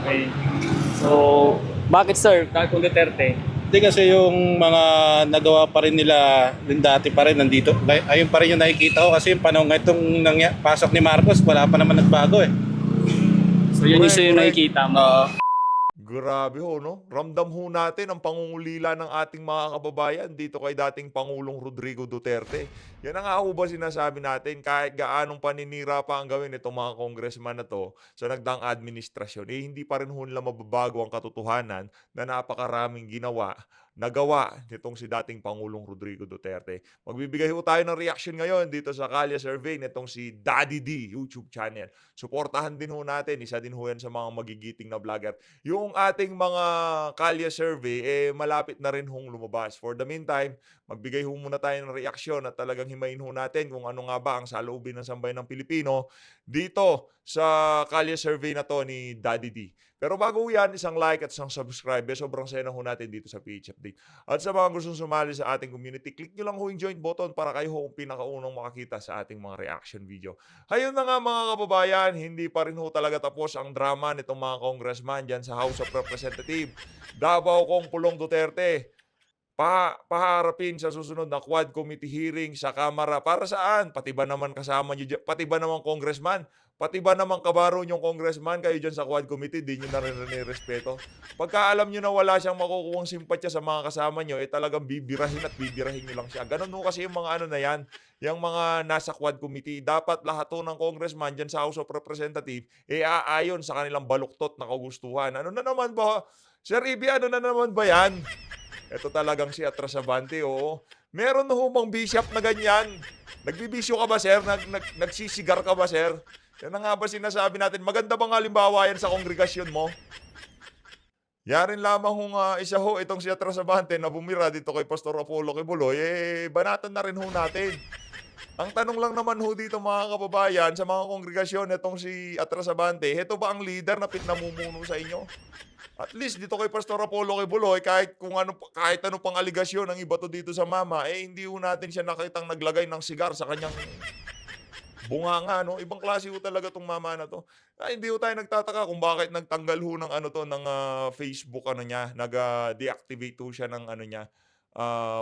Okay. So, bakit sir, kung Duterte? Hindi kasi yung mga nagawa pa rin nila din dati pa rin nandito. Ayun pa rin yung nakikita ko kasi yung panahon itong pasok ni Marcos, wala pa naman nagbago eh. So, yun yung Correct, yung correct. nakikita mo. Grabe ho, no? Ramdam ho natin ang pangungulila ng ating mga kababayan dito kay dating Pangulong Rodrigo Duterte. Yan ang nga ho ba sinasabi natin, kahit gaanong paninira pa ang gawin itong mga congressman na to sa nagdaang administrasyon, eh hindi pa rin ho nila mababago ang katotohanan na napakaraming nagawa nitong si dating Pangulong Rodrigo Duterte. Magbibigay ho tayo ng reaction ngayon dito sa Kalye Survey nitong si Daddy D YouTube channel. Suportahan din ho natin, isa din ho yan sa mga magigiting na vlogger. Yung ating mga Kalye Survey, malapit na rin hong lumabas. For the meantime, magbigay ho muna tayo ng reaksyon at talagang himayin ho natin kung ano nga ba ang saloobin ng sambayan ng Pilipino dito sa Kalye Survey na to ni Daddy D. Pero bago yan, isang like at isang subscribe. Sobrang saya na ho natin dito sa PH Update. At sa mga gustong sumali sa ating community, click nyo lang ho yung join button para kayo ho ang pinakaunang makakita sa ating mga reaction video. Hayun na nga mga kababayan, hindi pa rin ho talaga tapos ang drama nitong mga congressman dyan sa House of Representatives. Davao Kong Pulong Duterte, paharapin sa susunod na Quad Committee hearing sa Kamara. Para saan? Pati ba naman kasama nyo dyan? Pati ba naman congressman? Pati ba naman kabaro nyong congressman kayo dyan sa Quad Committee? Di nyo na rin respeto. Pagka alam nyo na wala siyang makukuhang simpatya sa mga kasama nyo, talagang bibirahin at bibirahin nyo lang siya. Ganun ho kasi yung mga ano na yan, yung mga nasa Quad Committee. Dapat lahat ho ng congressman dyan sa House of Representatives, aayon sa kanilang baluktot na kagustuhan. Ano na naman ba? Sir Ibi, ano na naman ba yan? Ito talagang si Atrasabante, oo. Meron na humang bishop na ganyan. Nagbibisyo ka ba, sir? Nagsisigar ka ba, sir? Yan na nga ba sinasabi natin? Maganda bang halimbawa yan sa kongregasyon mo? Yarin lamang kung isa ho itong si Atrasabante na bumira dito kay Pastor Apollo Kibuloy, banatan na rin ho natin. Ang tanong lang naman ho dito mga kababayan sa mga kongregasyon itong si Atrasabante, ito ba ang leader na namumuno sa inyo? At least dito kay Pastor Apollo Kibuloy, kahit ano pang aligasyon ng iba to dito sa mama, hindi ho natin siya nakitang naglagay ng sigar sa kanyang bunganga, no? Ibang klase ho talaga tong mama na to. Hindi ho tayo nagtataka kung bakit nagtanggal ho ng ng Facebook niya, nag-deactivate ho siya ng niya,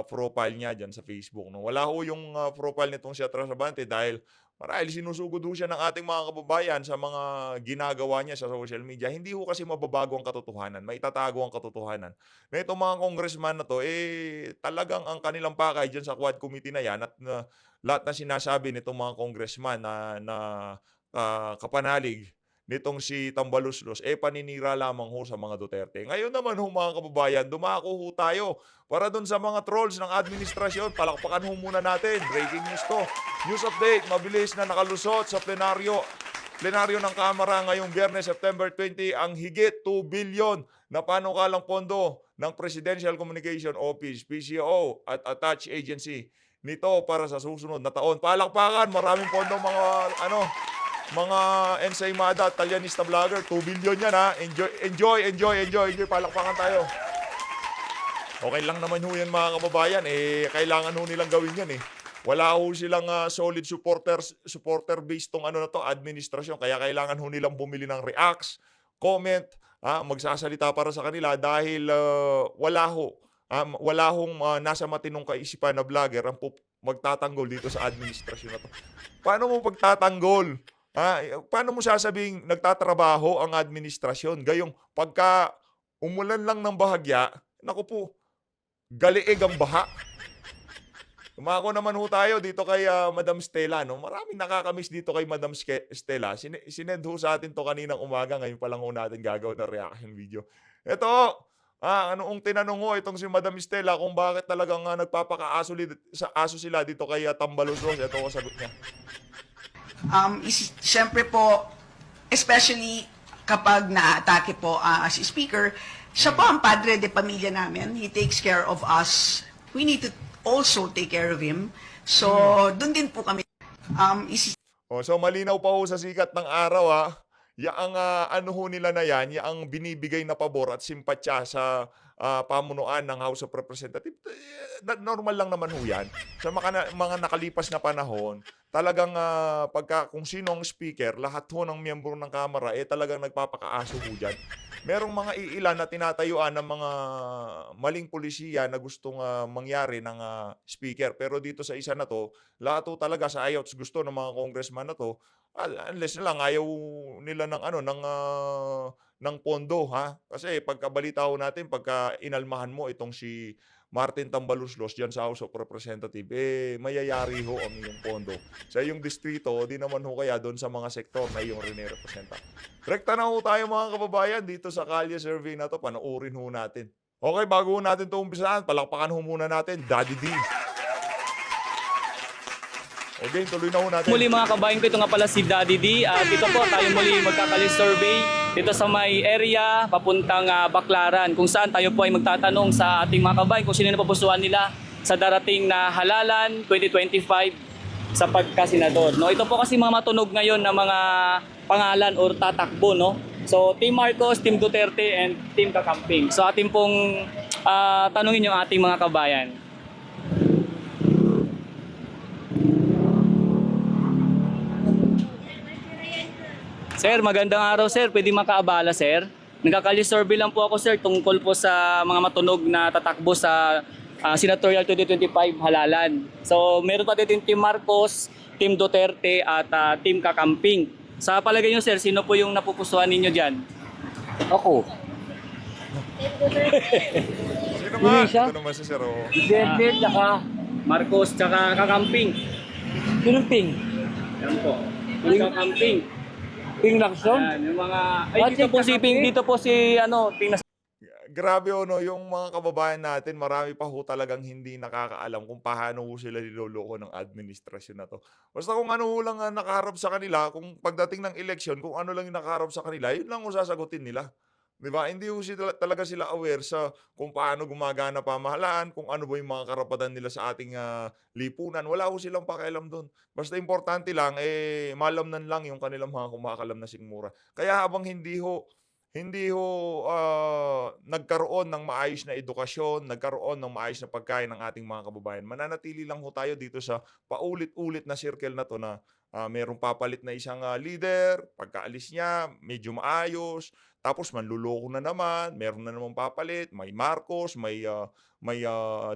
profile niya diyan sa Facebook, no. Wala ho yung profile nitong si Atrasabante dahil marahil sinusugod ho siya ng ating mga kababayan sa mga ginagawa niya sa social media. Hindi ho kasi mababago ang katotohanan, maitatago ang katotohanan. Na itong mga congressman na to, talagang ang kanilang pakay diyan sa Quad Committee na yan at lahat na sinasabi nitong mga congressman na kapanalig nitong si Tambaluslos, paninira lamang ho sa mga Duterte. Ngayon naman ho mga kababayan, dumako ho tayo para dun sa mga trolls ng administrasyon. Palakpakan ho muna natin. Breaking news to. News update, mabilis na nakalusot sa plenaryo ng Kamara ngayong Biyernes, September 20, ang higit 2 billion na panukalang pondo ng Presidential Communication Office, PCO at attached agency nito para sa susunod na taon. Palakpakan, maraming pondo mga ensaymada at talyanista vlogger. 2 billion yan ha. Enjoy. Palakpakan tayo. Okay lang naman ho yan mga kababayan. Kailangan ho nilang gawin yan eh. Wala ho silang solid supporter base tong na to, administrasyon. Kaya kailangan ho nilang bumili ng reacts, comment, magsasalita para sa kanila dahil wala hong nasa matinong kaisipan na vlogger ang magtatanggol dito sa administrasyon na to. Paano mo pagtatanggol? Paano mo sasabing nagtatrabaho ang administrasyon? Gayong pagka umulan lang ng bahagya, naku po, galiig ang baha. Tumako naman ho tayo dito kay Madam Stella. No? Maraming nakakamiss dito kay Madam Stella. Sinend ho sa atin to kaninang umaga. Ngayon pa lang ho natin gagawin na reaction video. Ito, anoong tinanong ho itong si Madam Stella kung bakit talagang aso sila dito kay Tambaluslos. Ito ko sagot niya. Siyempre po, especially kapag na-atake po as speaker, siya po ang padre de pamilya namin. He takes care of us. We need to also take care of him. So, doon din po kami. So malinaw pa ho sa sikat ng araw yaang ano ho nila na yan, yaang binibigay na pabor at simpatya sa pamunuan ng House of Representatives, normal lang naman ho yan. Sa mga nakalipas na panahon, talagang kung sino ang speaker, lahat ho ng miyembro ng Kamara, talagang nagpapakaaso ho dyan. Merong mga iilan na tinatayuan ng mga maling pulisiya na gustong mangyari ng speaker. Pero dito sa isa na to, lahat ho talaga sa ayos gusto ng mga congressman na to, unless na lang ayaw nila ng ng pondo, ha? Kasi pagkabalita ho natin, pagka inalmahan mo itong si Martin Tambaluslos diyan sa House of Representatives, mayayari ho ang iyong pondo. Sa iyong distrito, di naman ho kaya doon sa mga sektor na iyong rinirepresenta. Rekta na ho tayo mga kababayan dito sa Kalye Survey na to, panoorin ho natin. Okay, bago ho natin ito umpisahan, palakpakan ho muna natin, Daddy D. Okay, tuloy na ho natin. Muli mga kabayan ko, ito nga pala si Daddy D. At ito po, tayo muli magkakalis survey dito sa may area papuntang Baclaran, kung saan tayo po ay magtatanong sa ating mga kabayan kung sino na papusuan nila sa darating na halalan 2025 sa pagkasenador. No, ito po kasi mga matunog ngayon na mga pangalan or tatakbo, no. So Team Marcos, Team Duterte and Team Kakamping. So ating pong tanungin yung ating mga kabayan. Sir, magandang araw sir. Pwede makaabala sir? Nagkakali-survey lang po ako sir tungkol po sa mga matunog na tatakbo sa Senatorial 2025 halalan. So meron pa dito yung Team Marcos, Team Duterte at Team Kakamping. Sa palagay nyo sir, sino po yung napupusuan ninyo dyan? Ako. Sino nga? Ito naman si Sir. Duterte, tsaka Marcos tsaka Kakamping. sinong Ping? Yan po. Yung Kakamping. Ping Lacson? Yan, yung mga... Ay, What dito si po si Ping, Kakamping? dito po si Ping na... Grabe no, yung mga kababayan natin, marami pa ho talagang hindi nakakaalam kung paano ho sila niloloko ng administrasyon na to. Basta kung ano ho lang nakaharap sa kanila, kung pagdating ng eleksyon, kung ano lang yung nakaharap sa kanila, yun lang ho sasagutin nila. 'Di ba? Hindi ho talaga sila aware sa kung paano gumagana pamahalaan, kung ano ba yung mga karapatan nila sa ating lipunan. Wala ho silang pakialam doon. Basta importante lang, malamnan lang yung kanilang mga kumakalam na sikmura. Kaya habang hindi ho nagkaroon ng maayos na edukasyon, nagkaroon ng maayos na pagkain ng ating mga kababayan, mananatili lang ho tayo dito sa paulit-ulit na circle na to na merong papalit na isang leader, pagkaalis niya, medyo maayos, tapos manluloko na naman, meron na namang papalit, may Marcos, may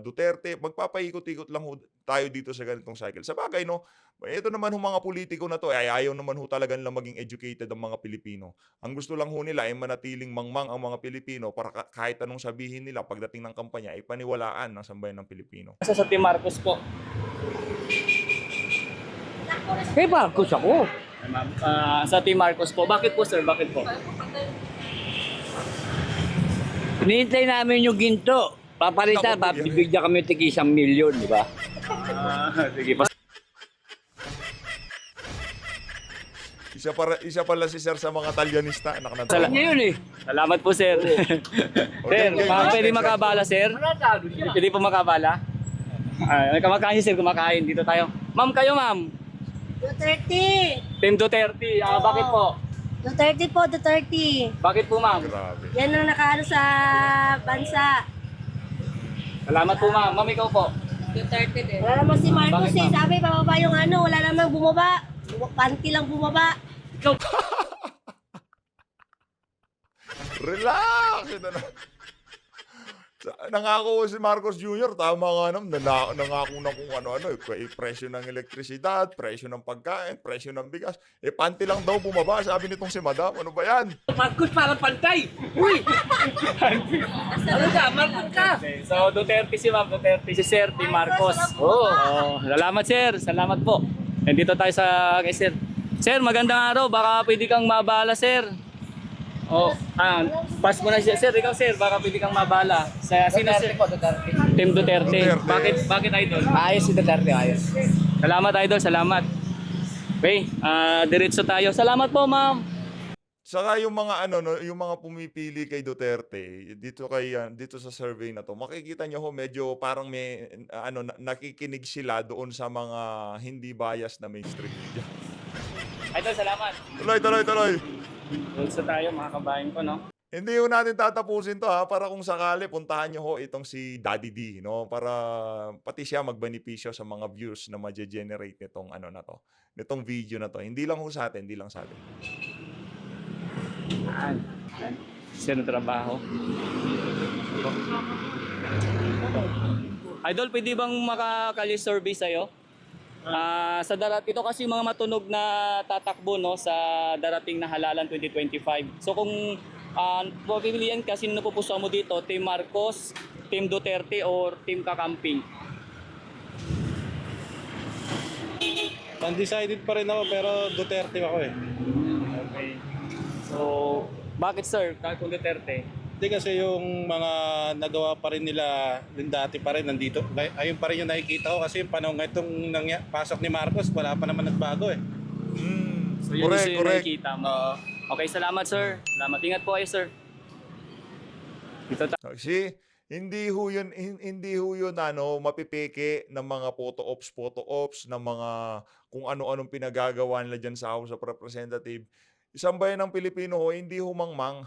Duterte, magpapaikot-ikot lang ho tayo dito sa ganitong cycle. Sa bagay, no, ito naman ho mga politiko na to, ay ayaw naman ho talaga nila maging educated ang mga Pilipino. Ang gusto lang ho nila ay manatiling mangmang ang mga Pilipino para kahit anong sabihin nila pagdating ng kampanya ay paniwalaan ng sambayan ng Pilipino. Sa Team Marcos po. Kay Marcos ako. Sa Team Marcos po. Bakit po sir? Bakit po? Hinihintay namin yung ginto. Papalitan, bibigyan kami tig 1 milyon, di ba? Sige pa. Isa pala si Sir sa mga Talyanista, anak na Sala- Ano yun eh? Salamat po sir. Sir, pwede makabala sir? Manatalo siya. Pwede po makabala? Kumakain sir, kumakain. Dito tayo. Ma'am kayo ma'am. Duterte! Team Duterte. Bakit po? Duterte po, Duterte. Bakit po ma'am? Grabe. Yan ang nakaano sa bansa. Salamat po ma'am. Ma'am ikaw po. Duterte din. Wala naman si Marcos Bakit, eh. ma'am? Sabi, bababa yung ano, wala namang bumaba. Panty lang bumaba. Relax! Ito na. Nangako si Marcos Jr., tama nga naman, nangako na kung ano-ano, presyo ng elektrisidad, presyo ng pagkain, presyo ng bigas. Panty lang daw bumaba, sabi nitong si Madam. Ano ba yan? Marcos parang pantay. Uy! Ano ka? Marcos ka? Okay, so Duterte si ma'am. Duterte si Sir Team Marcos. Salamat sir. Salamat po. Nandito tayo sa kay sir. Sir, magandang araw. Baka pwede kang mabala sir. Pass mo na siya. Sir, ikaw sir, baka pwede kang mabala. Sa sino sir? Duterte. Team Duterte. Duterte. Bakit idol? Ayos si Duterte, ayos. Salamat idol, salamat. Okay, diretso tayo. Salamat po, ma'am. Saka yung mga yung mga pumipili kay Duterte dito sa survey na to, makikita niyo ho medyo parang may nakikinig sila doon sa mga hindi bias na mainstream media. Idol, salamat. Tuloy. Tulsa tayo mga kabayan ko, no? Hindi ho natin tatapusin to ha, para kung sakali puntahan nyo ho itong si Daddy D, no? Para pati siya magbenepisyo sa mga views na ma-generate nitong ano na to, nitong video na to. Hindi lang ho sa atin, hindi lang sa atin. Sino trabaho? Idol, pwede bang makakali-survey sa'yo? Ito kasi yung mga matunog na tatakbo, no, sa darating na halalan 2025. So kung pipilian ka, sino napupusuan mo dito? Team Marcos, Team Duterte, or Team Kakamping? Undecided pa rin ako pero Duterte ako eh. Okay. So, bakit sir? Kahit kung Duterte? Hindi kasi yung mga nagawa pa rin nila din dati pa rin nandito. Ayun pa rin yung nakikita ko kasi yung panahon itong pasok ni Marcos, wala pa naman nagbago eh. So yun Correct, yung correct. nakikita mo. Okay, salamat sir. Salamat. Ingat po kayo sir. Dito See, hindi ho yun ano, mapipeke ng mga photo ops, ng mga kung ano-anong pinagagawa nila dyan sa House of Representative. Isang bayan ng Pilipino ho, hindi humangmang.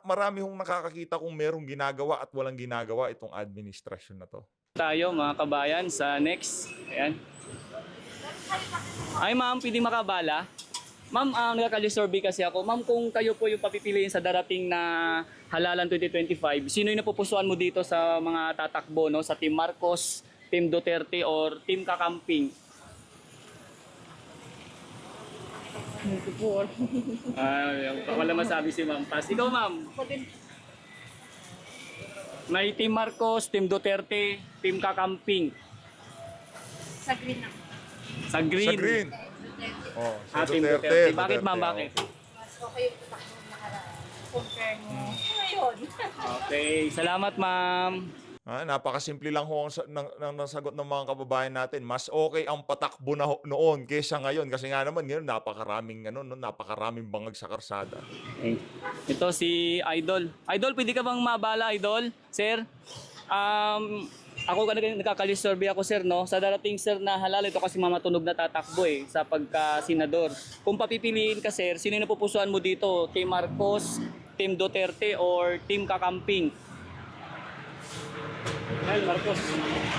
Marami hong nakakakita kung merong ginagawa at walang ginagawa itong administrasyon na to. tayo mga kabayan sa next. Ayan. Ay ma'am, pwede makabala? Ma'am, nagkakali-survey kasi ako. Ma'am, kung kayo po yung papipiliin sa darating na halalan 2025, sino yung napupusuan mo dito sa mga tatakbo, no? Sa Team Marcos, Team Duterte, or Team Kakamping? Wala masabi si ma'am. Pas. Ikaw ma'am. May Team Marcos, Team Duterte, Team Kakamping. Sa green ako. Sa green. Sa green. Oh, sa Team Duterte. Duterte. Bakit ma'am? oh. Bakit? Mas okay yung takbo na nakaraan. Compare mo. Ngayon. Okay. Salamat ma'am. Napakasimple lang ho ang nasagot ng mga kababayan natin. Mas okay ang patakbo na noon kaysa ngayon. Kasi nga naman ngayon napakaraming bangag sa karsada. Okay. Ito si Idol. Idol, pwede ka bang mabala, Idol? Sir? Ako nagkakali-survey ako, sir, no? Sa darating, sir, na halal, ito kasi mamatunog na tatakbo eh, sa pagka-senador. Kung papipiliin ka, sir, sino yung napupusuan mo dito? Team Marcos, Team Duterte, or Team Kakamping? Ay, Marcos.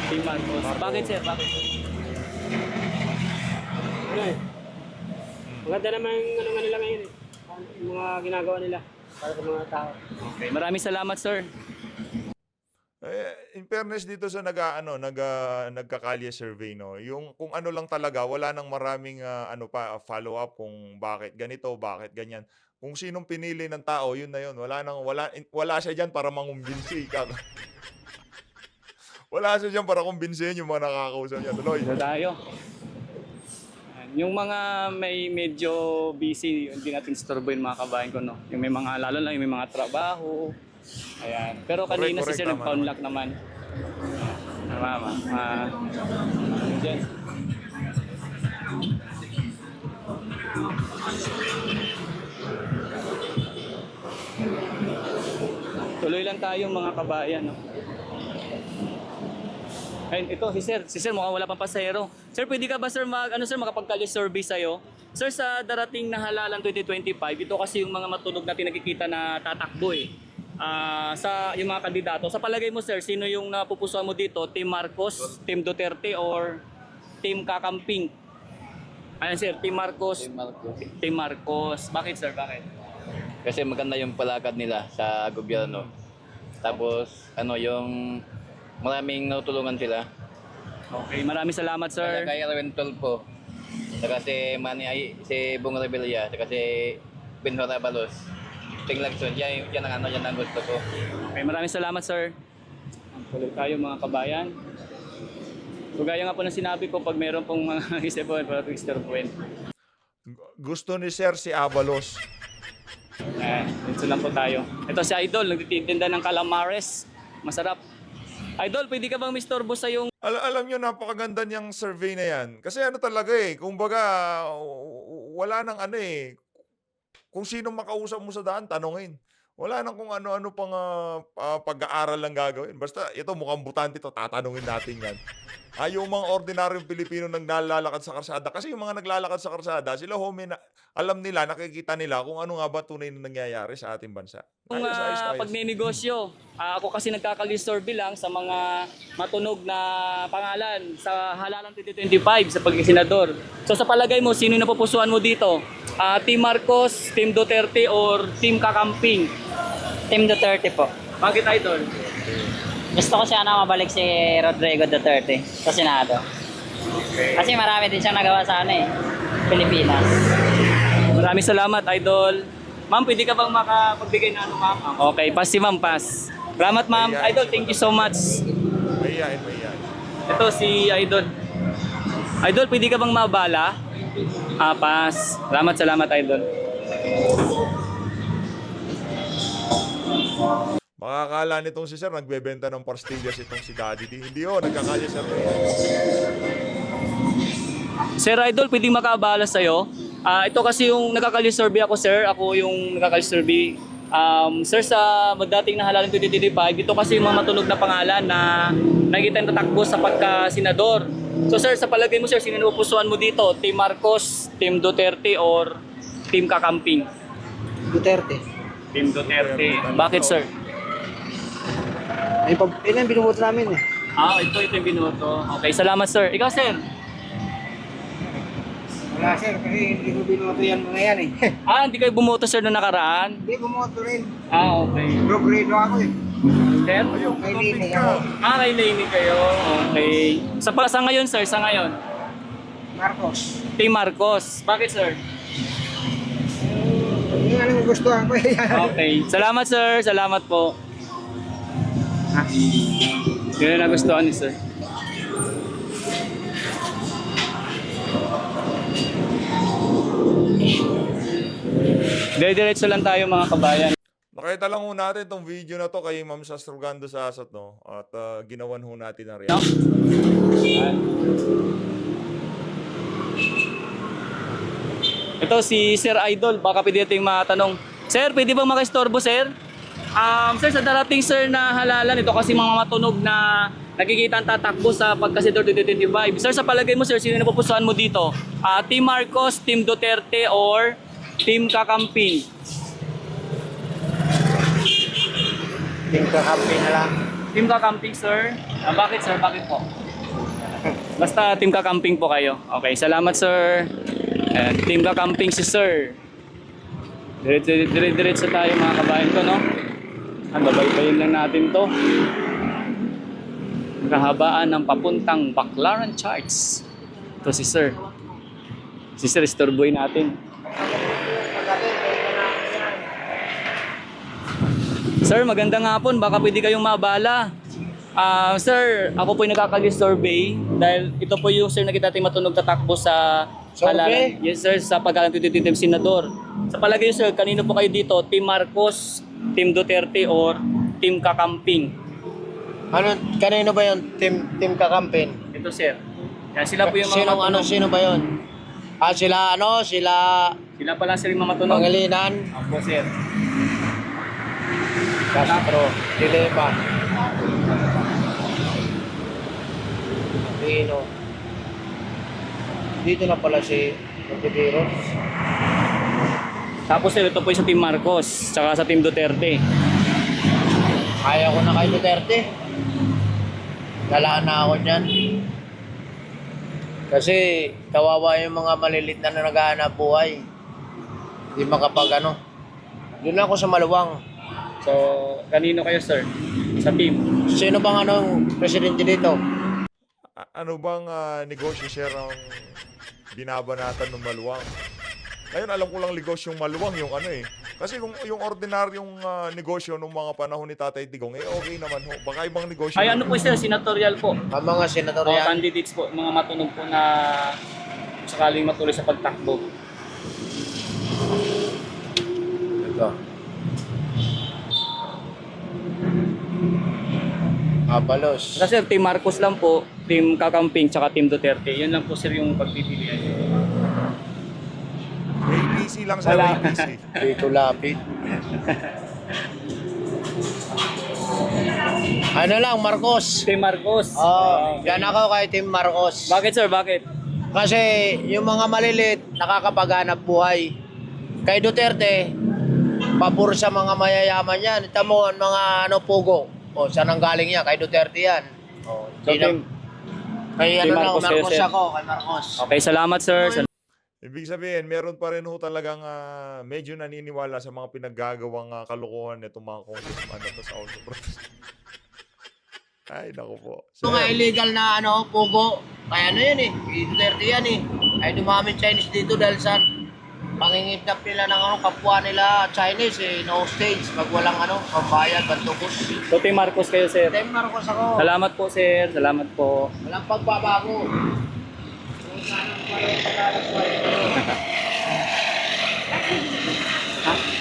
Team Marcos. Bakit, sir? Bakit? Maganda naman yung ano nila ngayon eh. Yung mga ginagawa nila para sa mga tao. Okay. Maraming salamat, sir. In fairness dito sa nagkakalye survey, no, yung kung ano lang talaga, wala nang maraming follow up kung bakit ganito, bakit ganyan. Kung sinong pinili ng tao, yun na yun. Wala siya diyan para mangumbinsi ka. Wala siya diyan para kumbinsihin yung mga nakakausap niya. Tuloy. Ito tayo. Yung mga may medyo busy, hindi natin istorbohin mga kabayan ko, no? Yung may mga, lalo lang yung may mga trabaho. Ayan. Pero kanina Correct, si Sir tama nag-pound lock naman. Tama. Diyan. Tuloy lang tayo mga kabayan, no? Ayun, ito si Sir. Si Sir mukhang wala pang pasahero. Sir, pwede ka ba sir makapagkalye survey sa'yo? Sir, sa darating na halalan 2025, ito kasi yung mga matunog natin nakikita na tatakbo eh. Sa yung mga kandidato. Sa palagay mo sir, sino yung napupusuan mo dito? Team Marcos, Team Duterte, or Team Kakamping? Ayan sir, Team Marcos. Team Marcos. Bakit sir? Bakit? Kasi maganda yung palakad nila sa gobyerno. Tapos, yung maraming natulungan sila. Okay, maraming salamat sir. Kaya Erwin Tulfo, saka si Bong Revilla, saka si Benhur Abalos. Ting Lagson, yan ang gusto ko. Okay, maraming salamat sir. Tuloy tayo mga kabayan. So gaya nga po ng sinabi ko, pag meron pong mga isipon, para istorbohin. Gusto ni Sir si Abalos. Dito lang po tayo. Ito si Idol, nagtitinda ng calamares. Masarap. Idol, pwede ka bang mistorbo sa yung... Alam nyo, napakaganda niyang survey na yan. Kasi talaga kumbaga, wala nang kung sino makausap mo sa daan, tanongin. Wala nang kung ano-ano pang pag-aaral lang gagawin. Basta ito mukhang butante to, tatanungin natin yan. Yung mga ordinaryong Pilipino naglalakad sa karsada. Kasi yung mga naglalakad sa karsada, sila alam nila, nakikita nila kung ano nga ba tunay na nangyayari sa ating bansa. Kung Ayos. pagnenegosyo, ako kasi nagkakalistorby lang sa mga matunog na pangalan sa halalan 2025 sa pagkisenador. So sa palagay mo, sino yung napupusuan mo dito? Team Marcos, Team Duterte, or Team Kakamping? Team Duterte po. Bakit, Idol? Gusto ko sana mabalik si Rodrigo Duterte sa Senado. Kasi marami din siyang nagawa sa Pilipinas. Maraming salamat, Idol. Ma'am, pwede ka bang makapagbigay na ma'am? Okay, pass si ma'am, pass. Salamat, ma'am. Idol, thank you so much. Mahihain. Ito si Idol. Idol, pwede ka bang mabala? Pass. Salamat, Idol. Makakala nitong si Sir, nagbebenta ng pastillas itong si Daddy D. Hindi nagkakaya Sir. Sir Idol, pwedeng makaabala sa'yo. Ito kasi yung nakakalisurvey ako, sir. Ako yung nakakalisurvey. Sir, sa dating na halalan 2025, ito kasi yung mga matunog na pangalan na nakikita yung tatakbo sa pagka-senador. So sir, sa palagay mo sir, sino napupusuan mo dito? Team Marcos, Team Duterte, or Team Kakamping? Duterte. Team Duterte. Bakit sir? Ilan binubuto namin eh. Ito yung binoto. Okay, salamat sir. Ikaw sir? Wala sir, kasi hindi ko binuto yan mga yan eh. Hindi kayo bumoto sir noong nakaraan? Hindi bumoto rin. Okay. Progredo ako eh. Sir? May linig ako. Kay Lainey kayo. Okay. Sa ngayon sir, sa ngayon? Marcos. Team Marcos. Bakit sir? Yung ano gustuhan ko eh. Okay. Salamat sir. Salamat po. Yun ang nagustuhan ni sir. Diretso lang tayo mga kabayan. Nakita lang ho natin itong video na to kay Ma'am Sastrugando sa Asat, no? At ginawan ho natin na rin. Ito si Sir Idol, baka pwede nating matanong. Sir, pwede bang makaistorbo sir? Sir, sa darating sir na halalan, ito kasi mga matunog na nakikita ang tatakbo sa pagkasenador 2025. Sir, sa palagay mo sir, sino napupusuan mo dito? Team Marcos, Team Duterte, or Team Kakamping? Team Kakamping na lang. Team Kakamping sir? Bakit sir? Bakit po? Basta Team Kakamping po kayo. Okay, salamat sir. Team Kakamping si sir. Diretso tayo mga kabayan ko, no? Babaybayin lang natin to. Kahabaan ng papuntang Baclaran Charts. Ito si sir. Si sir, istorboy natin. Sir, magandang hapon. Baka pwede kayong mabala. Sir, ako po yung nakakali-survey dahil ito po yung sir nakita natin matunog tatakbo sa halalan. Yes sir, sa pagkalang tititim senador. Sa palagay sir, kanino po kayo dito? Team Marcos, Team Duterte, or Team Kakamping? Kanino ba yun? Team Kakampin? Ito sir. Yan, sila po yung mga matunog. Sino ba yun? Sila Sila pala sir yung mga matunog. Pangilinan, Opo sir. Castro, Dilema, Aquino. Dito na pala si Montevideo. Tapos sir, ito po yung sa Team Marcos, tsaka sa Team Duterte. Kaya ko na kay Duterte. Lalaan na ako dyan. Kasi kawawa yung mga malilit na naghahanap buhay. Hindi Doon ako sa Maluwang. So, kanino kayo sir? Sa team? Sino bang presidente dito? Ano bang negosyo Sir ang binabanatan ng Maluwang? Ngayon alam ko lang negosyo yung Maluwang yung Kasi kung yung ordinaryong negosyo nung mga panahon ni Tatay Digong, okay naman ho. Baka ibang negosyo. Ay ano po sir, senatorial po. Ang mga O senatorial. candidates po, mga matunog po na sakaling matuloy sa pagtakbo. Ito. Abalos. Kasi sir, Team Marcos lang po, Team Kakamping, tsaka Team Duterte. Yun lang po sir yung pagpipilian. ABC lang sa ABC. Dito lapit. Ano lang, Marcos. Team Marcos. Yan ako kay Team Marcos. Bakit sir, bakit? Kasi yung mga malilit, nakakapaghanap buhay. Kay Duterte, pabor sa mga mayayaman yan. Ito mo, mga pugo. O, saan ang galing yan? Kay Duterte yan. O, So, kay Team Marcos Marcos kayo, sir. ako, kay Marcos. Okay, salamat sir. Ibig sabihin, meron pa rin ho talagang medyo naniniwala sa mga pinaggagawang kalokohan nitong mga congressman na to sa House of Representatives. Ay, naku po. Ito nga illegal na pugo. Kaya ano yan kay Duterte yan Ay dumaming Chinese dito dahil sa pangingidnap nila ng kapwa nila Chinese no stage pag walang pambayad, bantubos. So, Team Marcos kayo sir. Team Marcos ako. Salamat po sir, salamat po. Walang pagbabago.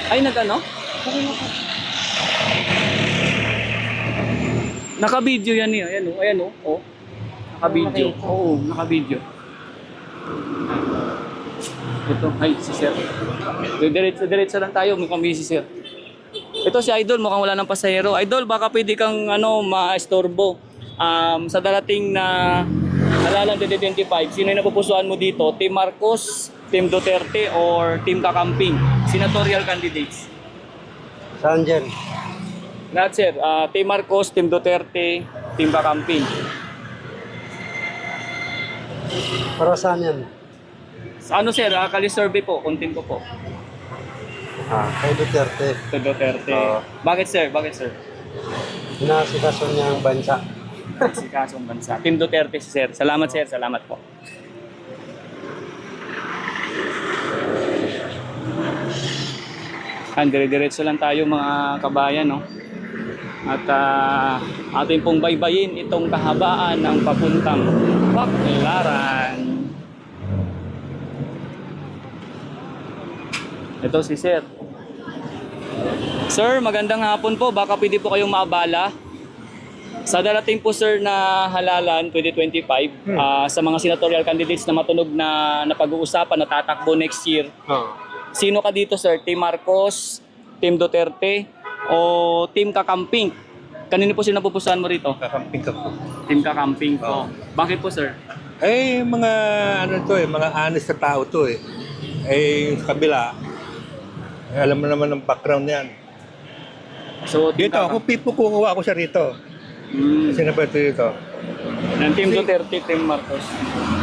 Ay, nag-ano? Naka-video yan Ayan o, ayan o. Oh. Naka-video. Oo, naka-video. Ito, ay, si sir. Diretso lang tayo, mukhang busy sir. Ito si Idol, mukhang wala ng pasahero. Idol, baka pwede kang ma-estorbo. Sa darating na halalan 2025, sino yung napupusuan mo dito? Team Marcos, Team Duterte, or Team Kakamping? Senatorial candidates. Saan dyan? Lahat sir, Team Marcos, Team Duterte, Team Kakamping. Para saan yan? Sa ano sir, kali-survey po, kontin ko po. Kay Duterte. Team Duterte. Bakit sir? Bakit sir? Pinasikaso niya ang bansa. Si Kasong Bansa. Team Duterte si sir. Salamat sir, salamat po. Dire-diretso lang tayo mga kabayan, no? At atin pong baybayin itong kahabaan ng papuntang Baklaran. Ito si sir. Sir, magandang hapon po. Baka pwede po kayong maabala. Sa darating po sir na halalan 2025, sa mga senatorial candidates na matunog na napag-uusapan na tatakbo next year, sino ka dito sir? Team Marcos, Team Duterte, o Team Kakamping? Kanino po sino napupusuan mo rito? Kakamping ka po. Team Kakamping po. Bakit po sir? Mga mga honest na tao to yung kabila, alam mo naman ang background niyan. So, Team Dito ako, kukuha ako siya rito. Kasi na pa ito dito. Ng Team Duterte, Team Marcos.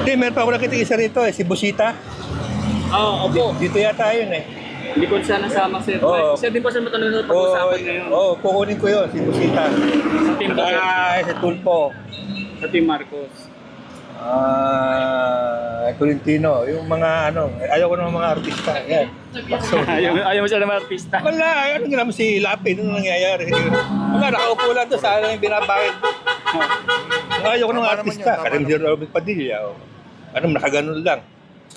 Hindi, meron pa ako nakita isa rito si Busita. Opo. Dito yata yun Hindi ko siya nasama sir. Oo. Sir, di po siya matanong sa pag-usapan ngayon. kukunin ko yun, si Busita. Sa Team Duterte, Si Tulpo. sa Team Marcos. Tolentino, yung mga ayaw ko ng mga artista. Yan. Ayaw mo siya naman artista. Wala, ano naman si Lapi, ano nangyayari? Wala, nakaupo lang doon sa yung binabakit. Ayaw ko ng artista, kasi si Robert Padilla. Nakaganon lang.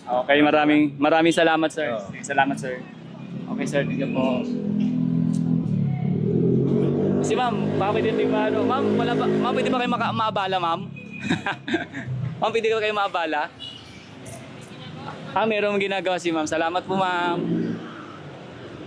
Okay, maraming salamat sir. Salamat sir. Okay sir, dito po. Si ma'am, baka pwede din ba ma'am, ma'am pwede ba kayo maabala ma'am? Ma'am, pwede ba kayo maabala? Meron ginagawa si ma'am. Salamat po ma'am.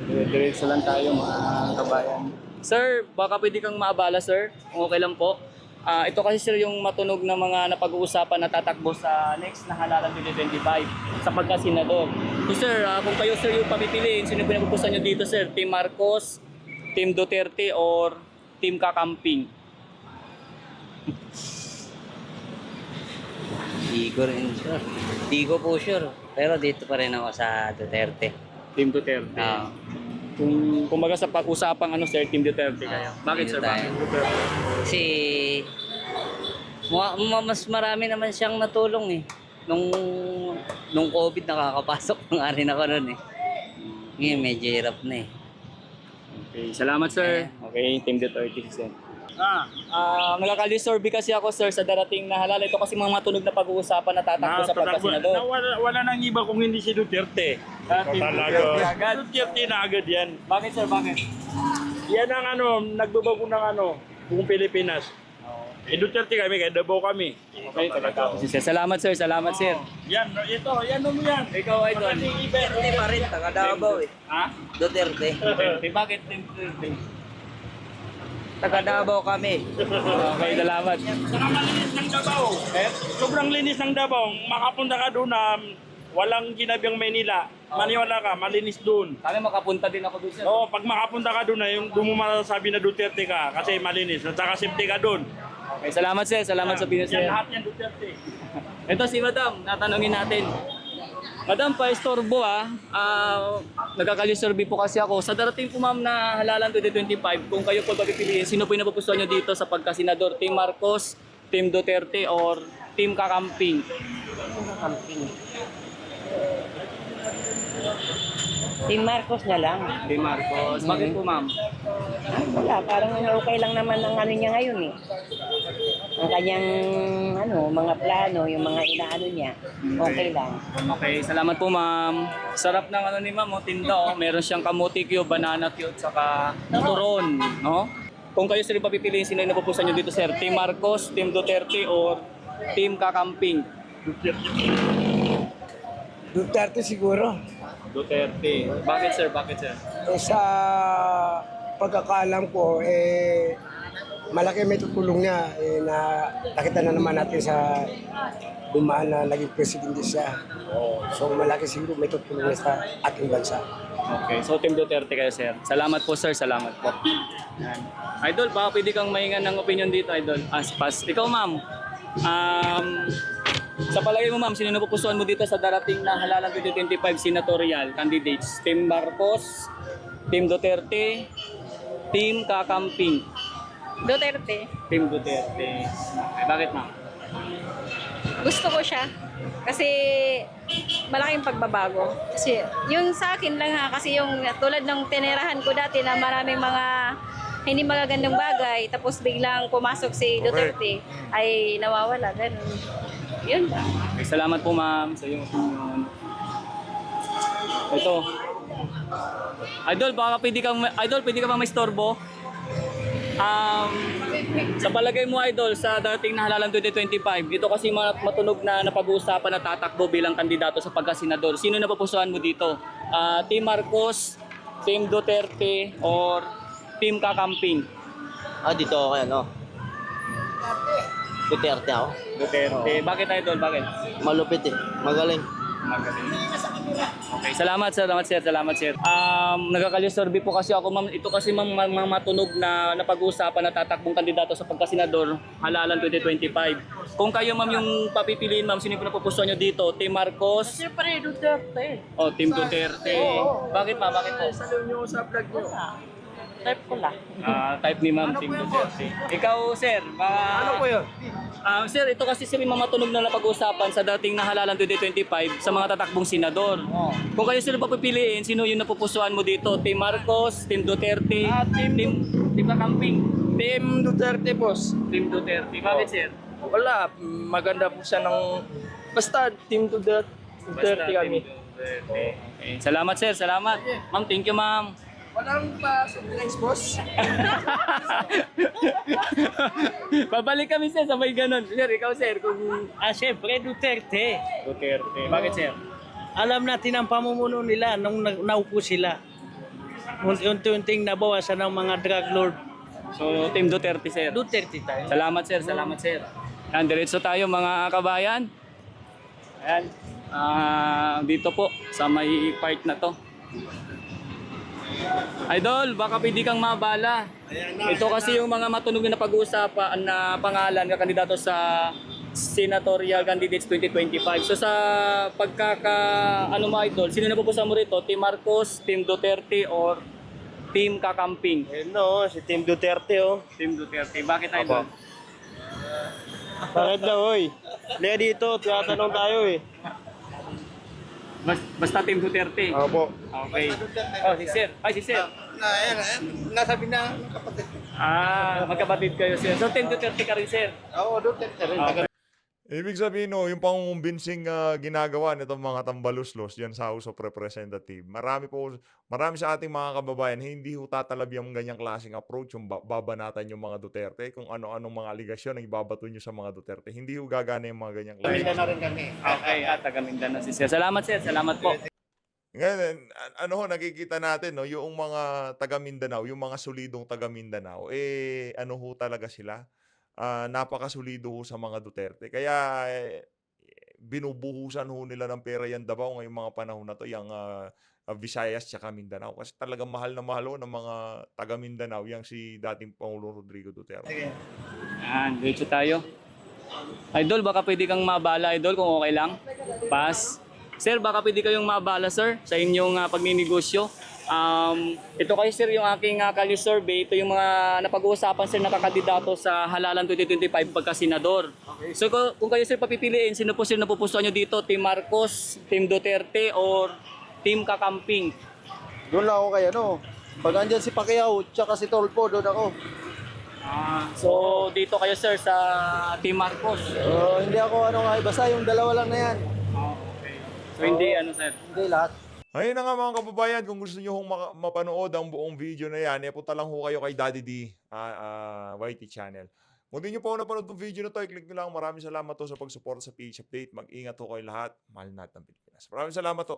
Diretso lang tayo mga kabayan. Sir, baka pwede kang maabala sir. Kung okay lang po. Ito kasi sir yung matunog na mga napag-uusapan na tatakbo sa next na halalan 2025 sa pagkasenador. So sir, kung kayo sir yung papipiliin, sino yung pinapupusan nyo dito sir? Team Marcos, Team Duterte, or Team Kakamping? Di ko rin sure. Di ko po sure. Pero dito pa rin ako sa Duterte. Team Duterte. Kung kumbaga sa pag-usapang sir, Team Duterte kayo. Bakit sir? Bakit Duterte? Kasi mas marami naman siyang natulong Nung COVID nakakapasok ng rin ako nun Ngayon medyo hirap na Okay, salamat sir. Okay, Team Duterte sir. Nagkakali-survey kasi ako sir sa darating na halal. Ito kasi mga matunog na pag-uusapan na tatakbo sa pagkasenador. Wala nang iba kung hindi si Duterte. Team Duterte agad. Duterte na agad yan. Bakit sir? Bakit? Yan ang nagbabago ng buong Pilipinas. Duterte kami, kaya Davao kami. Okay, taga-Davao. Salamat sir, salamat sir. Yan mo yan. Ikaw ay doon. Duterte pa rin, taga Davao Ha? Duterte. Duterte. Bakit Team Duterte? taga Davao kami. Okay, salamat. Saka malinis ng Davao. Sobrang linis ng Davao. Makapunta ka doon na walang ginabing Maynila. Maniwala ka, malinis doon. Kami makapunta din ako doon, sir. Oo, pag makapunta ka doon na yung doon mo masasabi na Duterte ka kasi malinis. At saka safety ka doon. Okay, salamat, sir. Salamat sa opinion, sir. Yan, lahat yan Duterte. Ito si Madam, natanungin natin. Madam, pa-istorbo nagkakali-survey po kasi ako. Sa darating po ma'am na halalan 2025, kung kayo po papipiliin, sino po yung napupusuan nyo dito sa pagkasenador? Team Marcos, Team Duterte, or Team Kakamping? Camping. Team Marcos na lang. Team Marcos. Bakit po ma'am? Wala, parang okay lang naman ang ano niya ngayon eh. Ang kanyang mga plano, yung mga inaano niya, okay lang. Okay, salamat po ma'am. Sarap ng ni ma'am, tinda oh. Meron siyang kamuti cube, banana cube, saka turon, no? Kung kayo sila papipiliin, sino yung napupusan nyo dito, sir? Team Marcos, Team Duterte, or Team Kakamping? Duterte siguro. Duterte. Bakit sir? Bakit sir? Sa pagkakaalam ko, malaki may tutulong niya. Na nakita na naman natin sa dumaan na naging presidente siya. So malaki siguro may tutulong niya sa ating bansa. Okay, so Team Duterte kayo sir. Salamat po sir, salamat po. Yan. Idol, baka pwede kang mahingan ng opinion dito, Idol. Aspas. Ikaw ma'am, sa palagay mo ma'am, sino napupusuan mo dito sa darating na halalan 2025 senatorial candidates? Team Marcos, Team Duterte, Team Kakamping? Duterte. Team Duterte. Okay, bakit ma'am? Gusto ko siya. Kasi malaking pagbabago. Kasi yung sa akin lang ha, kasi yung tulad ng tinirahan ko dati na maraming mga hindi magagandang bagay, tapos biglang pumasok si Duterte, ay nawawala. Ganun. Yun ba? Okay, salamat po ma'am sa iyong opinion. Ito. Idol, baka pwede ka bang may storbo? Sa palagay mo Idol, sa dating na halalan 2025, ito kasi matunog na napag-uusapan na tatakbo bilang kandidato sa pagkasenador. Sino napupusuan mo dito? Team Marcos, Team Duterte, or Team Kakamping? Dito ako Duterte ako. Duterte. Bakit Idol? Bakit? Malupit eh. Magaling. Okay, salamat sir. Nagkakali-survey po kasi ako ma'am. Ito kasi ma'am matunog na napag-uusapan na tatakbong kandidato sa pagkasenador halalan 2025. Kung kayo ma'am yung papipiliin ma'am, sino yung napupusuan nyo dito? Team Marcos? Siyempre, Duterte. O Team Duterte? Bakit ma'am? Bakit po? Saluhin niyo sa vlog niyo. Type ko lang. Type ni ma'am, Team Duterte. Ikaw sir, Ano po yun? sir, ito kasi sir yung mga matunog na napag-uusapan sa dating na halalan 2025 sa mga tatakbong senador. Kung kayo sino papipiliin, sino yung napupusuan mo dito? Team Marcos, Team Duterte, Team Kakamping? Team Duterte, boss. Team Duterte. Bakit sir? Wala, maganda po siya ng... Basta, Team Duterte kami. Okay. Salamat sir, salamat. Ma'am, thank you ma'am. Walang pa surprise, boss. Babalik kami sir, sabay ganun. Sir, ikaw sir, kung... Siyempre, Duterte. Duterte. Bakit sir? Alam natin ang pamumuno nila nung naupo sila. Unti-unting nabawasan ng mga drug lord. So, Team Duterte sir. Duterte tayo. Salamat sir, salamat sir. Yan, diretso tayo mga kabayan. Ayan. Dito po, sa may part na to. Idol, baka pwede kang mabala. Ito kasi yung mga matunog na pag-uusapan na pangalan na kandidato sa senatorial candidates 2025. So sa mo Idol, sino na pupusuan mo rito? Team Marcos, Team Duterte, or Team Kakamping? Si Team Duterte, Team Duterte. Bakit Idol? Bakit na, hoy? Liya dito, tinatanong tayo eh. Basta Team Duterte. Opo. Okay. Si Sir. Si Sir. Nasabi na ng kapatid. Magkapatid kayo Sir. So Team Duterte ka rin Sir. Oo, Duterte rin. Okay. Ibig sabihin, yung pangungumbensing ginagawa nitong mga tambaluslos yan sa House of Representative. Marami sa ating mga kababayan, hindi ho tatalab yung ganyang klaseng approach, yung babanatan yung mga Duterte, kung ano-anong mga aligasyon ang ibabato nyo sa mga Duterte. Hindi ho gagana yung mga ganyang klaseng. Na rin kami. Okay, taga Mindanao si Sir. Salamat Sir, salamat po. Ngayon, ano ho, nakikita natin, no, yung mga taga Mindanao, yung mga solidong taga Mindanao, ano ho talaga sila, napakasolido ho sa mga Duterte. Kaya binubuhusan ho nila ng pera yan Davao ngayong mga panahon na to, yung Visayas tsaka Mindanao. Kasi talagang mahal na mahal ho ng mga taga Mindanao, yang si dating Pangulong Rodrigo Duterte. Yan, diretso tayo. Idol, baka pwede kang mabala, Idol, kung okay lang. Pass. Sir, baka pwede kayong mabala, sir, sa inyong pagninegosyo. Ito kayo, sir, yung aking Kalye survey. Ito yung mga napag-uusapan, sir, na kakandidato sa halalan 2025 pagka-senador. Okay. So kung kayo, sir, papipiliin, sino po, sir, napupusuan nyo dito? Team Marcos, Team Duterte, or Team Kakamping? Doon lang ako kay pag andyan si Pacquiao, tsaka si Tolpo, doon ako. So dito kayo, sir, sa Team Marcos. Hindi ako basta yung dalawa lang na yan. So hindi, sir? Hindi lahat. Ayun na nga mga kababayan, kung gusto nyo hong mapanood ang buong video na yan, punta lang ho kayo kay Daddy D YT channel. Kung di nyo pa ho napanood ng video na to, i-click nyo lang. Maraming salamat to sa pagsuporta sa PH Update. Mag-ingat ho kayo lahat. Mahal natin ang Pilipinas. Maraming salamat to.